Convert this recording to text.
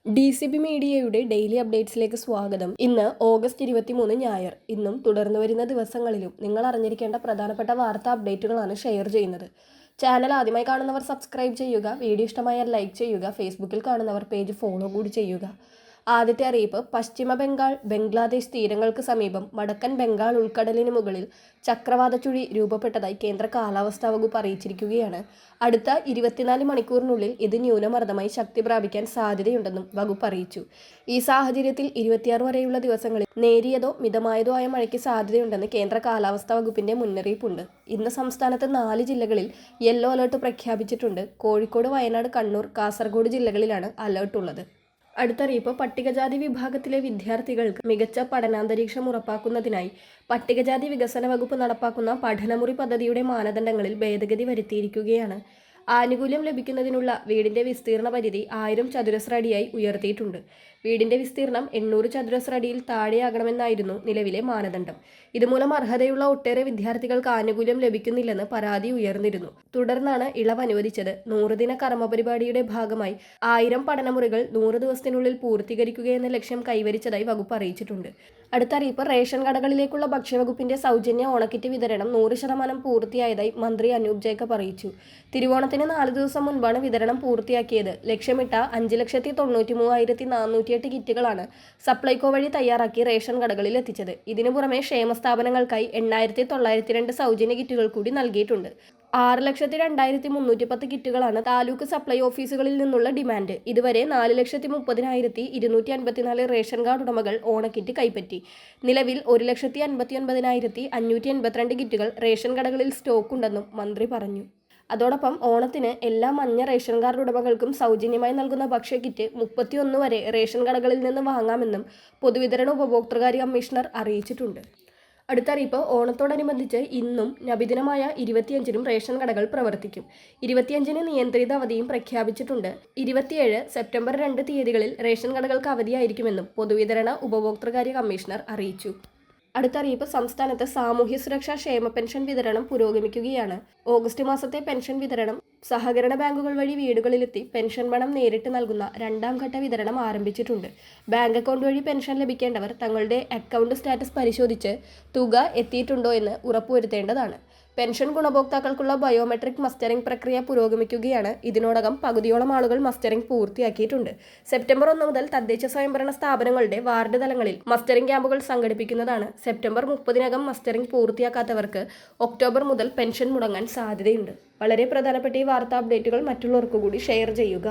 DCB മീഡിയയുടെ daily അപ്ഡേറ്റ്സിലേക്ക് സ്വാഗതം. ഇന്ന് ഓഗസ്റ്റ് 23 ഞായർ. ഇന്നും തുടർന്നു വരുന്ന ദിവസങ്ങളിലും നിങ്ങൾ അറിഞ്ഞിരിക്കേണ്ട പ്രധാനപ്പെട്ട വാർത്താ അപ്ഡേറ്റുകളാണ് ഷെയർ ചെയ്യുന്നത്. ചാനൽ ആദ്യമായി കാണുന്നവർ സബ്സ്ക്രൈബ് ചെയ്യുക, വീഡിയോ ഇഷ്ടമായാൽ ലൈക്ക് ചെയ്യുക, ഫേസ്ബുക്കിൽ കാണുന്നവർ പേജ് ഫോളോ കൂടി ചെയ്യുക. ആദ്യത്തെ അറിയിപ്പ്, പശ്ചിമ ബംഗാൾ, ബംഗ്ലാദേശ് തീരങ്ങൾക്ക് സമീപം വടക്കൻ ബംഗാൾ ഉൾക്കടലിന് മുകളിൽ ചക്രവാത ചുഴി രൂപപ്പെട്ടതായി കേന്ദ്ര കാലാവസ്ഥാ വകുപ്പ് അറിയിച്ചിരിക്കുകയാണ്. അടുത്ത 24 മണിക്കൂറിനുള്ളിൽ ഇത് ന്യൂനമർദ്ദമായി ശക്തി പ്രാപിക്കാൻ സാധ്യതയുണ്ടെന്നും വകുപ്പ് അറിയിച്ചു. ഈ സാഹചര്യത്തിൽ 26 വരെയുള്ള ദിവസങ്ങളിൽ നേരിയതോ മിതമായതോ ആയ മഴയ്ക്ക് സാധ്യതയുണ്ടെന്ന് കേന്ദ്ര കാലാവസ്ഥാ വകുപ്പിന്റെ മുന്നറിയിപ്പുണ്ട്. ഇന്ന് സംസ്ഥാനത്ത് 4 ജില്ലകളിൽ യെല്ലോ അലർട്ട് പ്രഖ്യാപിച്ചിട്ടുണ്ട്. കോഴിക്കോട്, വയനാട്, കണ്ണൂർ, കാസർഗോഡ് ജില്ലകളിലാണ് അലർട്ട് ഉള്ളത്. അടുത്തറിയിപ്പ്, പട്ടികജാതി വിഭാഗത്തിലെ വിദ്യാർത്ഥികൾക്ക് മികച്ച പഠനാന്തരീക്ഷം ഉറപ്പാക്കുന്നതിനായി പട്ടികജാതി വികസന വകുപ്പ് നടപ്പാക്കുന്ന പഠനമുറി പദ്ധതിയുടെ മാനദണ്ഡങ്ങളിൽ ഭേദഗതി വരുത്തിയിരിക്കുകയാണ്. ആനുകൂല്യം ലഭിക്കുന്നതിനുള്ള വീടിന്റെ വിസ്തീർണ പരിധി 1000 ചതുരശ്ര അടിയായി ഉയർത്തിയിട്ടുണ്ട്. വീടിന്റെ വിസ്തീർണം 800 ചതുരശ്ര അടിയിൽ താഴെയാകണമെന്നായിരുന്നു നിലവിലെ മാനദണ്ഡം. ഇതുമൂലം അർഹതയുള്ള ഒട്ടേറെ വിദ്യാർത്ഥികൾക്ക് ആനുകൂല്യം ലഭിക്കുന്നില്ലെന്ന് പരാതി ഉയർന്നിരുന്നു. തുടർന്നാണ് ഇളവ് അനുവദിച്ചത്. 100 ദിന കർമ്മ പരിപാടിയുടെ ഭാഗമായി 1000 പഠനമുറികൾ 100 ദിവസത്തിനുള്ളിൽ പൂർത്തീകരിക്കുകയെന്ന ലക്ഷ്യം കൈവരിച്ചതായി വകുപ്പ് അറിയിച്ചിട്ടുണ്ട്. അടുത്ത അറിയിപ്പ്, റേഷൻ കടകളിലേക്കുള്ള ഭക്ഷ്യവകുപ്പിന്റെ സൗജന്യ ഓണക്കിറ്റ് വിതരണം 100% പൂർത്തിയായതായി മന്ത്രി അനൂപ് ജേക്കബ് അറിയിച്ചു. തിരുവോണത്തിന് 4 ദിവസം മുൻപാണ് വിതരണം പൂർത്തിയാക്കിയത്. ലക്ഷ്യമിട്ട 5,93,408 കിറ്റുകളാണ് സപ്ലൈകോ വഴി തയ്യാറാക്കി റേഷൻ കടകളിൽ എത്തിച്ചത്. ഇതിനു പുറമെ ക്ഷേമസ്ഥാപനങ്ങൾക്കായി 8,902 സൗജന്യ കിറ്റുകൾ കൂടി നൽകിയിട്ടുണ്ട്. 6,02,310 കിറ്റുകളാണ് താലൂക്ക് സപ്ലൈ ഓഫീസുകളിൽ നിന്നുള്ള ഡിമാൻഡ്. ഇതുവരെ 4,30,254 റേഷൻ കാർഡ് ഉടമകൾ ഓണക്കിറ്റ് കൈപ്പറ്റി. നിലവിൽ 1,59,582 കിറ്റുകൾ റേഷൻ കടകളിൽ സ്റ്റോക്കുണ്ടെന്നും മന്ത്രി പറഞ്ഞു. അതോടൊപ്പം ഓണത്തിന് എല്ലാ മഞ്ഞ റേഷൻ കാർഡ് ഉടമകൾക്കും സൗജന്യമായി നൽകുന്ന ഭക്ഷ്യക്കിറ്റ് 31 വരെ റേഷൻ കടകളിൽ നിന്ന് വാങ്ങാമെന്നും പൊതുവിതരണ ഉപഭോക്തൃകാര്യ കമ്മീഷണർ അറിയിച്ചിട്ടുണ്ട്. അടുത്ത അറിയിപ്പ്, ഓണത്തോടനുബന്ധിച്ച് ഇന്നും നബിദിനമായ 25-നും റേഷൻ കടകൾ പ്രവർത്തിക്കും. 25-ന് നിയന്ത്രിത അവധിയും പ്രഖ്യാപിച്ചിട്ടുണ്ട്. 27 സെപ്റ്റംബർ 2 തീയതികളിൽ റേഷൻ കടകൾക്ക് അവധിയായിരിക്കുമെന്നും പൊതുവിതരണ ഉപഭോക്തൃകാര്യ കമ്മീഷണർ അറിയിച്ചു. അടുത്ത അറിയിപ്പ്, സംസ്ഥാനത്ത് സാമൂഹ്യ സുരക്ഷാ ക്ഷേമ പെൻഷൻ വിതരണം പുരോഗമിക്കുകയാണ്. ഓഗസ്റ്റ് മാസത്തെ പെൻഷൻ വിതരണം സഹകരണ ബാങ്കുകൾ വഴി വീടുകളിലെത്തി പെൻഷൻ പണം നേരിട്ട് നൽകുന്ന 2ാം ഘട്ട വിതരണം ആരംഭിച്ചിട്ടുണ്ട്. ബാങ്ക് അക്കൗണ്ട് വഴി പെൻഷൻ ലഭിക്കേണ്ടവർ തങ്ങളുടെ അക്കൗണ്ട് സ്റ്റാറ്റസ് പരിശോധിച്ച് തുക എത്തിയിട്ടുണ്ടോ എന്ന് ഉറപ്പുവരുത്തേണ്ടതാണ്. പെൻഷൻ ഗുണഭോക്താക്കൾക്കുള്ള ബയോമെട്രിക് മസ്റ്ററിംഗ് പ്രക്രിയ പുരോഗമിക്കുകയാണ്. ഇതിനോടകം പകുതിയോളം ആളുകൾ മസ്റ്ററിംഗ് പൂർത്തിയാക്കിയിട്ടുണ്ട്. സെപ്റ്റംബർ 1 മുതൽ തദ്ദേശ സ്വയംഭരണ സ്ഥാപനങ്ങളുടെ വാർഡ് തലങ്ങളിൽ മസ്റ്ററിംഗ് ക്യാമ്പുകൾ സംഘടിപ്പിക്കുന്നതാണ്. സെപ്റ്റംബർ 30-നകം മസ്റ്ററിംഗ് പൂർത്തിയാക്കാത്തവർക്ക് ഒക്ടോബർ മുതൽ പെൻഷൻ മുടങ്ങാൻ സാധ്യതയുണ്ട്. വളരെ പ്രധാനപ്പെട്ട ഈ വാർത്താ അപ്ഡേറ്റുകൾ മറ്റുള്ളവർക്ക് കൂടി ഷെയർ ചെയ്യുക.